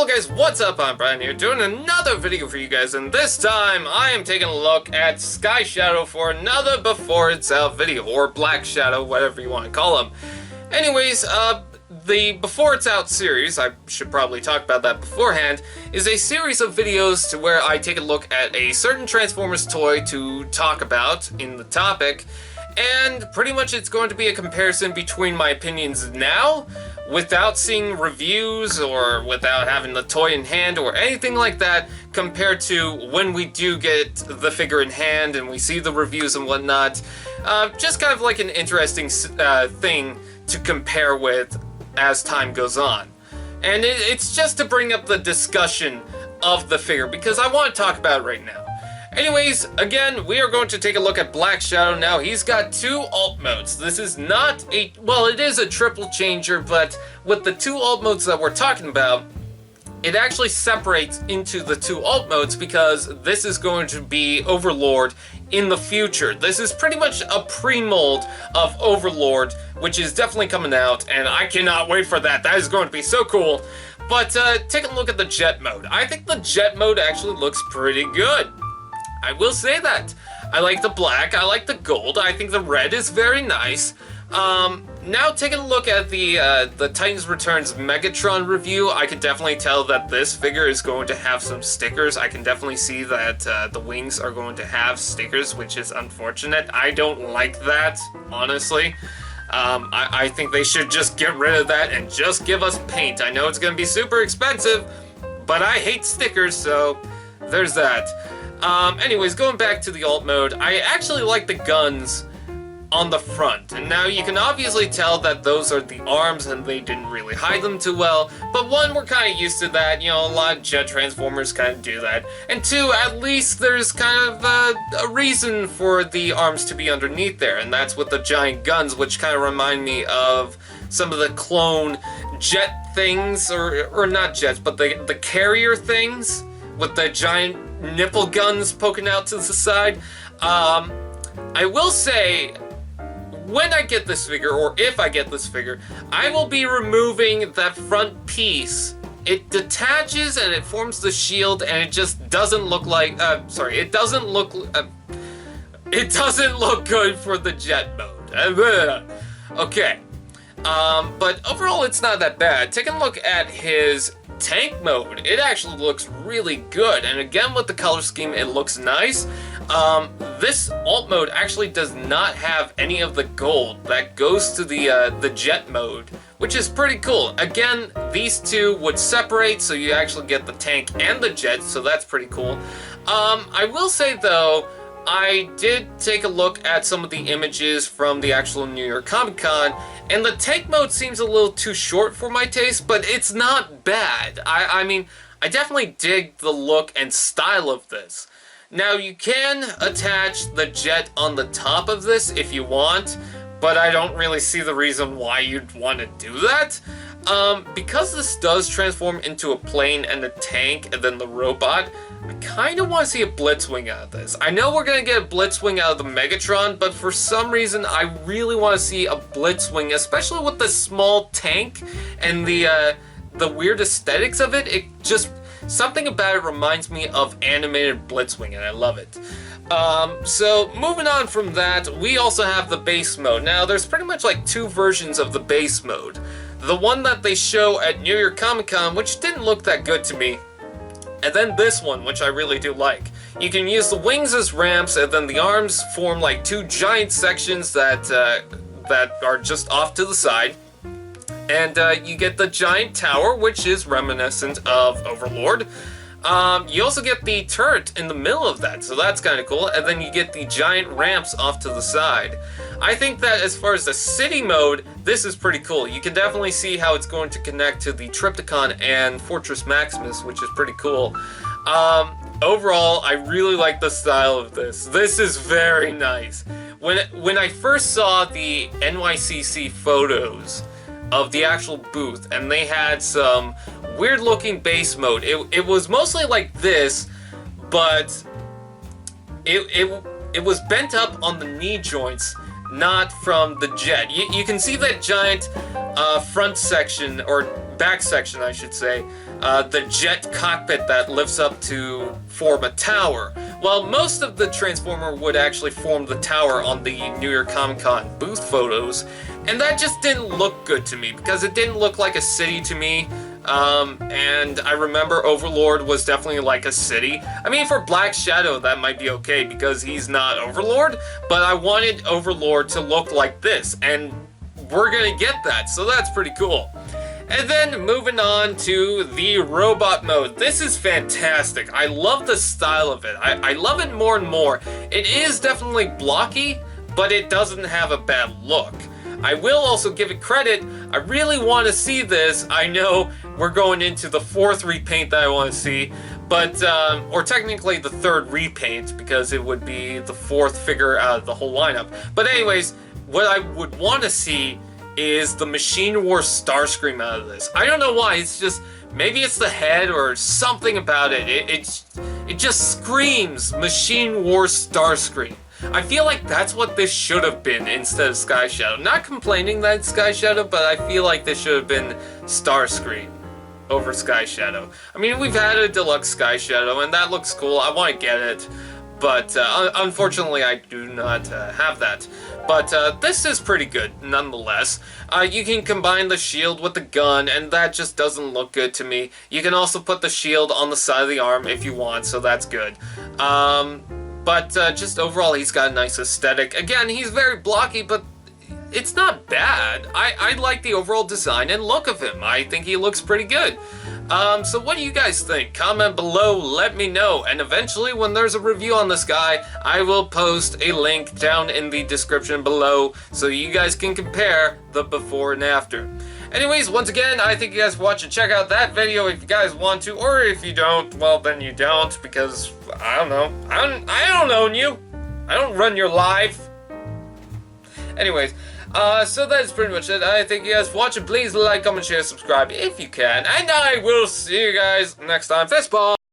Hello guys, what's up? I'm Brian here, doing another video for you guys, and this time I am taking a look at Sky Shadow for another Before It's Out video, or Black Shadow, whatever you want to call them. Anyways, the Before It's Out series, I should probably talk about that beforehand, is a series of videos to where I take a look at a certain Transformers toy to talk about in the topic, and pretty much it's going to be a comparison between my opinions now, without seeing reviews or without having the toy in hand or anything like that, compared to when we do get the figure in hand and we see the reviews and whatnot. Just kind of like an interesting thing to compare with as time goes on. And it's just to bring up the discussion of the figure, because I want to talk about it right now. Anyways, again, we are going to take a look at Black Shadow now. He's got two alt modes. This is not a, well, it is a triple changer, but with the two alt modes that we're talking about, it actually separates into the two alt modes because this is going to be Overlord in the future. This is pretty much a pre-mold of Overlord, which is definitely coming out, and I cannot wait for that. That is going to be so cool. But take a look at the Jet mode. I think the Jet mode actually looks pretty good. I will say that. I like the black, I like the gold, I think the red is very nice. Now taking a look at the Titans Returns Megatron review, I can definitely tell that this figure is going to have some stickers. I can definitely see that the wings are going to have stickers, which is unfortunate. I don't like that, honestly. I think they should just get rid of that and just give us paint. I know it's going to be super expensive, but I hate stickers, so there's that. Anyways, going back to the alt mode, I actually like the guns on the front. And now you can obviously tell that those are the arms and they didn't really hide them too well. But one, we're kind of used to that. You know, a lot of Jet Transformers kind of do that. And two, at least there's kind of a reason for the arms to be underneath there. And that's with the giant guns, which kind of remind me of some of the clone jet things, or not jets, but the carrier things with the giant nipple guns poking out to the side. I will say, when I get this figure, or if I get this figure, I will be removing that front piece. It detaches and it forms the shield, and it just doesn't look like, it doesn't look good for the Jet mode. Okay. But overall it's not that bad. Taking a look at his tank mode, it actually looks really good, and again with the color scheme it looks nice. This alt mode actually does not have any of the gold that goes to the Jet mode, which is pretty cool. Again, these two would separate, so you actually get the tank and the Jet, so that's pretty cool. I will say though, I did take a look at some of the images from the actual New York Comic Con, and the tank mode seems a little too short for my taste, but it's not bad. I mean, I definitely dig the look and style of this. Now, you can attach the Jet on the top of this if you want, but I don't really see the reason why you'd want to do that. Because this does transform into a plane and a tank and then the robot, I kind of want to see a Blitzwing out of this. I know we're going to get a Blitzwing out of the Megatron, but for some reason I really want to see a Blitzwing, especially with the small tank and the weird aesthetics of it. It just, something about it reminds me of animated Blitzwing, and I love it. So moving on from that, we also have the base mode. Now there's pretty much like two versions of the base mode. The one that they show at New York Comic Con, which didn't look that good to me, and then this one, which I really do like. You can use the wings as ramps, and then the arms form like two giant sections that are just off to the side. And you get the giant tower, which is reminiscent of Overlord. You also get the turret in the middle of that, so that's kind of cool. And then you get the giant ramps off to the side. I think that as far as the city mode, this is pretty cool. You can definitely see how it's going to connect to the Trypticon and Fortress Maximus, which is pretty cool. Overall, I really like the style of this. This is very nice. When I first saw the NYCC photos of the actual booth, and they had some weird looking base mode, it was mostly like this, but it was bent up on the knee joints, not from the Jet. You can see that giant front section, or back section, I should say, the jet cockpit that lifts up to form a tower. Well, most of the Transformer would actually form the tower on the New York Comic Con booth photos, and that just didn't look good to me, because it didn't look like a city to me. And I remember Overlord was definitely like a city. I mean, for Black Shadow, that might be okay because he's not Overlord, but I wanted Overlord to look like this, and we're gonna get that, so that's pretty cool. And then moving on to the robot mode. This is fantastic. I love the style of it. I love it more and more. It is definitely blocky, but it doesn't have a bad look. I will also give it credit. I really want to see this. I know we're going into the 4th repaint that I want to see, but, or technically the 3rd repaint, because it would be the 4th figure out of the whole lineup. But anyways, what I would want to see is the Machine Wars Starscream out of this. I don't know why, it's just, maybe it's the head or something about it. It just screams Machine Wars Starscream. I feel like that's what this should have been instead of Sky Shadow. Not complaining that it's Sky Shadow, but I feel like this should have been Starscream over Sky Shadow. I mean, we've had a deluxe Sky Shadow, and that looks cool. I want to get it, but unfortunately I do not have that. But this is pretty good, nonetheless. You can combine the shield with the gun, and that just doesn't look good to me. You can also put the shield on the side of the arm if you want, so that's good. But just overall, he's got a nice aesthetic. Again, he's very blocky, but it's not bad. I like the overall design and look of him. I think he looks pretty good. So what do you guys think? Comment below, let me know. And eventually, when there's a review on this guy, I will post a link down in the description below so you guys can compare the before and after. Anyways, once again, I thank you guys for watching. Check out that video if you guys want to, or if you don't, well, then you don't, because, I don't know. I don't own you. I don't run your life. Anyways, so that's pretty much it. I thank you guys for watching. Please like, comment, share, subscribe if you can, and I will see you guys next time. Fistball!